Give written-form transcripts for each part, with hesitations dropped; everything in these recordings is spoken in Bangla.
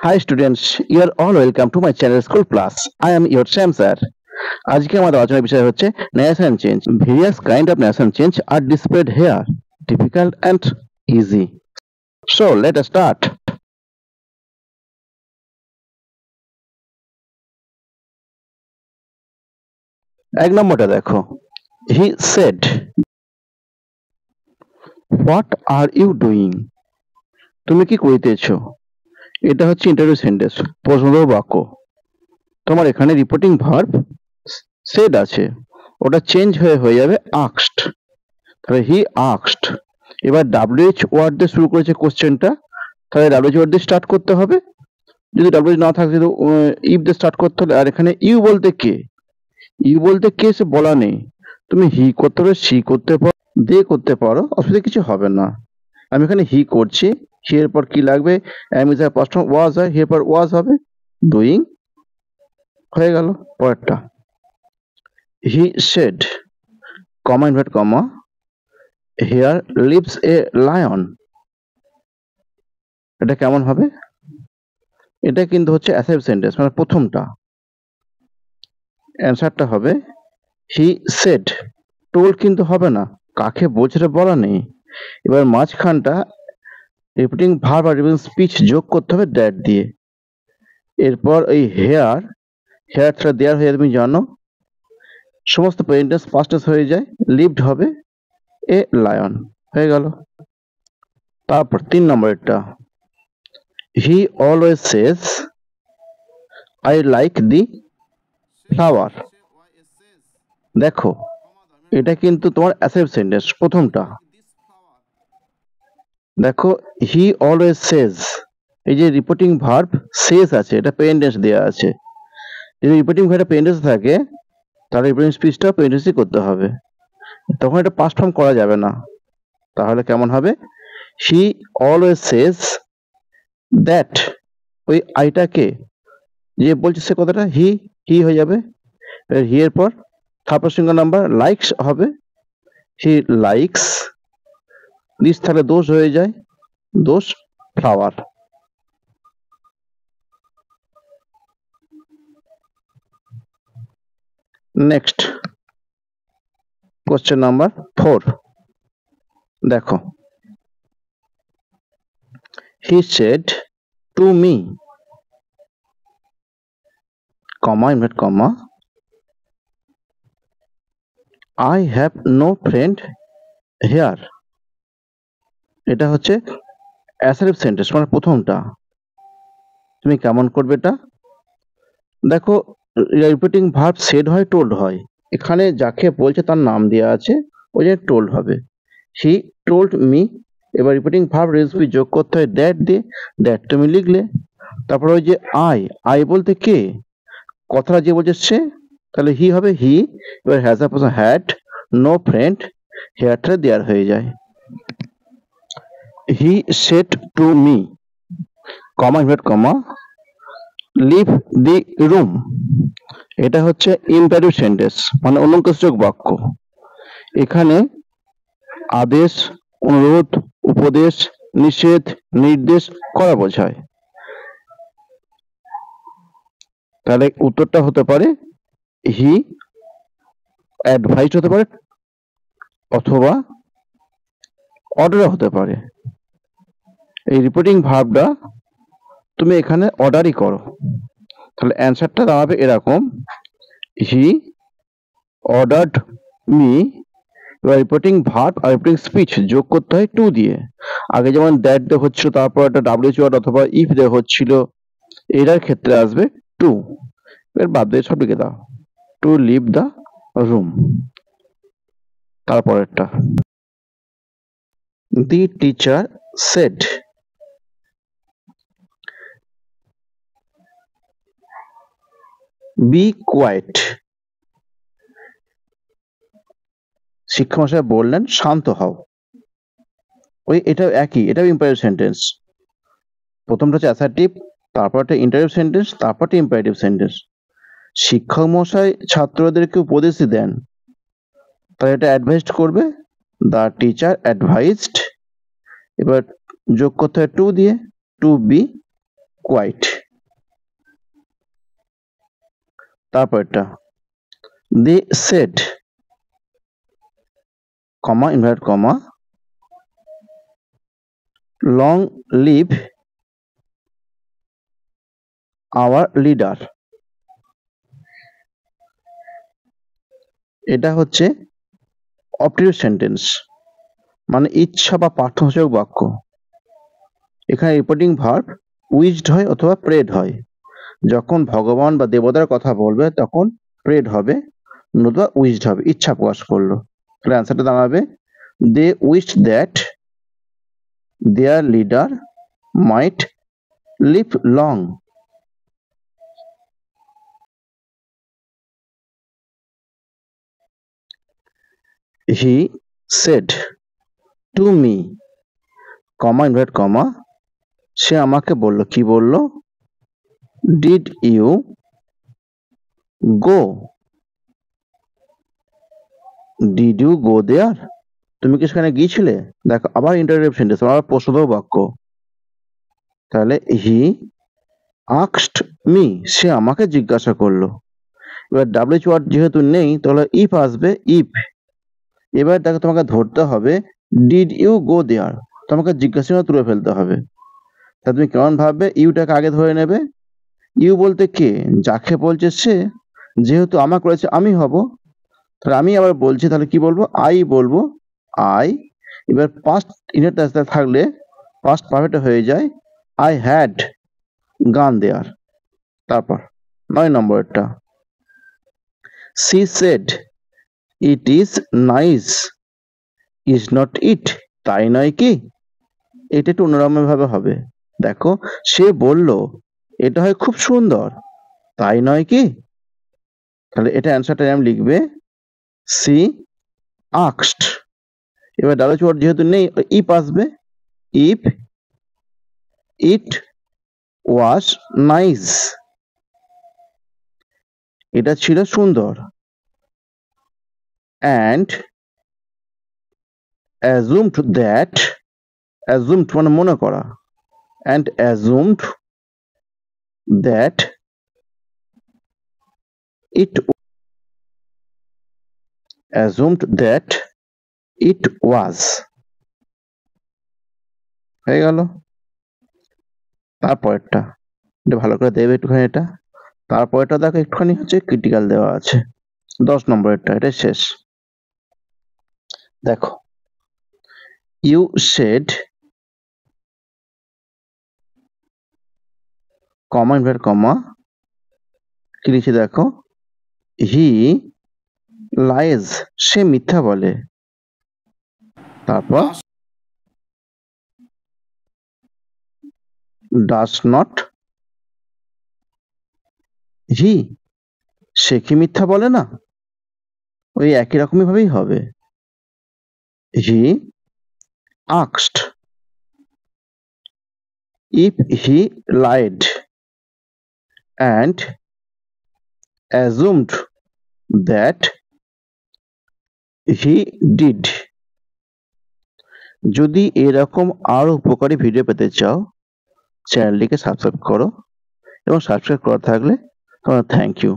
Hi students, you are all welcome to my channel School Plus. I am your Sam sir. আজকে আমাদের আলোচনার বিষয় হচ্ছে narration change. Various kind of narration change are displayed here, difficult and easy. So let us start. এক নম্বরটা দেখো. He said, "What are you doing?" তুমি কি করিতেছো? এটা হচ্ছে ইন্টারভিউ সেন্টেন্স, প্রশ্নবোধক বাক্য। তোমার এখানে রিপোর্টিং ভার্ব said আছে, ওটা চেঞ্জ হয়ে যাবে asked। তাহলে হি আস্কড। এবার WH ওয়ার্ড দিয়ে শুরু করেছে কোশ্চেনটা, তাহলে WH ওয়ার্ড দিয়ে স্টার্ট করতে হবে। যদি WH না থাকে তো ইফ দিয়ে স্টার্ট করতে হবে। আর এখানে ইউ বলতে কে? ইউ বলতে কে সে বলা নেই। তুমি হি করতে পারো, সি করতে পারো, দে করতে পারো, অসুবিধা কিছু হবে না। আমি এখানে হি করছি, হি এর পর কি লাগবে? Am is are past form was হয়, হি এর পর ওয়াজ হবে, ডুইং হয়ে গেল। পরেরটা, he said, comma invert comma, here lives a lion. এটা কেমন হবে? এটা কিন্তু হচ্ছে অ্যাসাইভ সেন্টেন্স, মানে প্রথমটা। অ্যান্সারটা হবে হি সেড। টোল্ড কিন্তু হবে না, কাকে বলছে এটা বলা নেই। এবার মাঝখানটা রিপিটিং ভার্ব আর রিপিটিং স্পিচ যোগ করতে হবে দ্যাট দিয়ে। এরপর ওই হেয়ার, হেয়ারটা দেয়ার হয়ে তুমি জানো, সমস্ত প্রেজেন্ট পাস্ট টেন্স হয়ে যায়, লিভড হবে এ লায়ন, হয়ে গেল। তারপর 3 নম্বরেরটা, he always says I like the flower. দেখো এটা কিন্তু তোমার অ্যাসাইভ সেন্টেন্স, প্রথমটা। দেখো হি অলওয়েজ সেজ, এই যে রিপোর্টিং ভার্ব সেজ আছে, এটা প্রেজেন্ট টেন্স দেওয়া আছে। যদি রিপোর্টিং ভার্বটা প্রেজেন্ট টেন্স থাকে তাহলে রিপোর্টিং স্পিচটা প্রেজেন্ট টেন্সই করতে হবে, তখন এটা পাস্ট ফর্ম করা যাবে না। তাহলে কেমন হবে? হি অলওয়েজ সেজ দ্যাট, ওই আইটাকে যে বলছে সে কথাটা হি, হি হয়ে যাবে। হি এর পর third person singular number likes হবে, হি লাইকস। দিস তাহলে দোষ হয়ে যায়, দোষ ফ্লাওয়ার। নেক্সট কোশ্চেন নাম্বার 4, দেখো he said to me, comma invert comma, I have no friend here. এটা হচ্ছে অ্যাসার্টিভ সেন্টেন্স, মানে প্রথমটা। তুমি কেমন করবে এটা? দেখো রিপিটিং ভার্ব সেড হয়, টোল্ড হয়। এখানে যাকে বলছে তার নাম দেওয়া আছে, ওই যে টোল্ড হবে। He told me. এবার রিপিটিং ভার্ব রেসিপি যোগ করতে হয় দ্যাট দিয়ে, দ্যাট তুমি লিখলে। তারপর ওই যে আই বলতে কে? কথাটা যে বলছে সে, তাহলে হি হবে হি। এবার has a person had no friend, হেয়ারটা দেয়ার হয়ে যায়। He said to me, comma invert comma, leave the room. এটা হচ্ছে ইম্পারেটিভ সেন্টেন্স, মানে অলঙ্কারসূচক বাক্য। এখানে আদেশ, অনুরোধ, উপদেশ, নিষেধ, নির্দেশ করা বোঝায়। তাহলে উত্তরটা হতে পারে হি অ্যাডভাইসড হতে পারে, অথবা অর্ডার হতে পারে। এই রিপিটিং ভার্বটা তুমি এখানে অর্ডারই করো, তাহলে অ্যান্সারটা দাঁড়াবে এরকম, হি অর্ডার্ড মি। এবার রিপিটিং ভার্ব আর রিপিটিং স্পিচ যোগ করতে হয় টু দিয়ে। আগে যেমন দ্যাট দিয়ে হচ্ছিল, তারপর একটা WH ওয়ার্ড অথবা ইফ দিয়ে হচ্ছিল, এটার ক্ষেত্রে আসবে টু। এর বাদ দিয়ে সব লিখে দাও, টু লিভ দ্য রুম। তারপরেরটা, the teacher said, be quiet. শিক্ষামশাই বললেন শান্ত হও। ওই এটাও একই, এটাও ইম্পারেটিভ সেন্টেন্স। প্রথমটা হচ্ছে অ্যাসার্টিভ, তারপরটা ইন্টারেটিভ সেন্টেন্স, তারপরটা ইম্পারেটিভ সেন্টেন্স। শিক্ষক মশাই ছাত্রদেরকে উপদেশ দেন, তাহলে এটা অ্যাডভাইসড করবে, দ্য টিচার অ্যাডভাইসড। এবার যোগ করতে হয় টু দিয়ে, টু বি কোয়াইট। তারপরটা they said, comma inverted comma, long live our leader. এটা হচ্ছে অপটিভ সেন্টেন্স, মানে ইচ্ছা বা প্রার্থনাসূচক বাক্য। এখানে রিপোর্টিং ভার্ব উইজড হয় অথবা প্রেড হয়। যখন ভগবান বা দেবতার কথা বলবে তখন প্রেড হবে, নতুবা উইজড হবে, ইচ্ছা প্রকাশ করলো। তাহলে অ্যান্সারটা দাঁড়াবে they wished that their leader might live long. He said to me, comma inverted comma, সে আমাকে বলল, কি বলল? Did you go, did you go there, তুমি কি সেখানে গিয়েছিলে? দেখো আবার ইন্টারোগেটিভ সেন্টেন্স, আবার প্রশ্নবোধক বাক্য। তাহলে হি আস্কড মি, সে আমাকে জিজ্ঞাসা করলো। এবার ডাব্লিউএইচ ওয়ার্ড যেহেতু নেই তাহলে ইফ আসবে, ইফ। এবার দেখো তোমাকে ধরতে হবে ডিড ইউ গো দেয়ার, তোমাকে জিজ্ঞাসা তুলে ফেলতে হবে। তা তুমি কেমন ভাববে? ইউটাকে আগে ধরে নেবে। ইউ বলতে কে? যাকে বলছে সে, যেহেতু আমাকে করেছে আমি হব, তাহলে আমি আবার বলছি, তাহলে কি বলবো? আই বলবো, আই। এবার পাস্ট ইনডেফিনিট থাকলে পাস্ট পারফেক্ট হয়ে যায় আই হ্যাড গান দেয়ার। তারপর 9 নম্বরটা she said it is nice is not it, তাই নয় কি? এটা একটু অন্যরকম ভাবে হবে। দেখো সে বলল এটা হয় খুব সুন্দর, তাই নয় কি? তাহলে এটা অ্যান্সারটা আমি লিখবে সি আস্কড। এবার ডাব্লিউএইচ ওয়ার্ড যেহেতু নেই ইফ আসবে, ইফ ইট ওয়াজ নাইস, এটা ছিল সুন্দর। অ্যান্ড অ্যাজুমড দ্যাট, অ্যাজুমড মানে মনে করা, and assumed that it, assumed that it was. হয়ে গেল। তারপরেরটা এটা ভালো করে দেবে একটুখানি এটা। তারপরেরটা দেখো একটুখানি হচ্ছে ক্রিটিক্যাল দেওয়া আছে, 10 নম্বরেরটা, এটা শেষ। দেখো you said, comma inverted comma, কি লিখছে দেখো, হি লাইজ, সে মিথ্যা বলে। তারপর ডাস নট হি, সে কি মিথ্যা বলে না? ওই একই রকমই ভাবেই হবে। He asked if he lied and assumed that he did। যদি এরকম আরো উপকারী ভিডিও পেতে চাও চ্যানেলটিকে সাবস্ক্রাইব করো, এবং সাবস্ক্রাইব করা থাকলে তোমার থ্যাংক ইউ।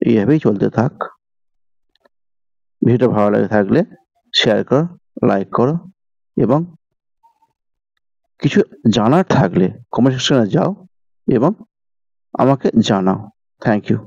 এইভাবেই চলতে থাক। ভিডিওটা ভালো লাগে থাকলে শেয়ার করো, লাইক করো, এবং কিছু জানার থাকলে কমেন্ট সেকশনে যাও এবং আমাকে জানাও। Thank you.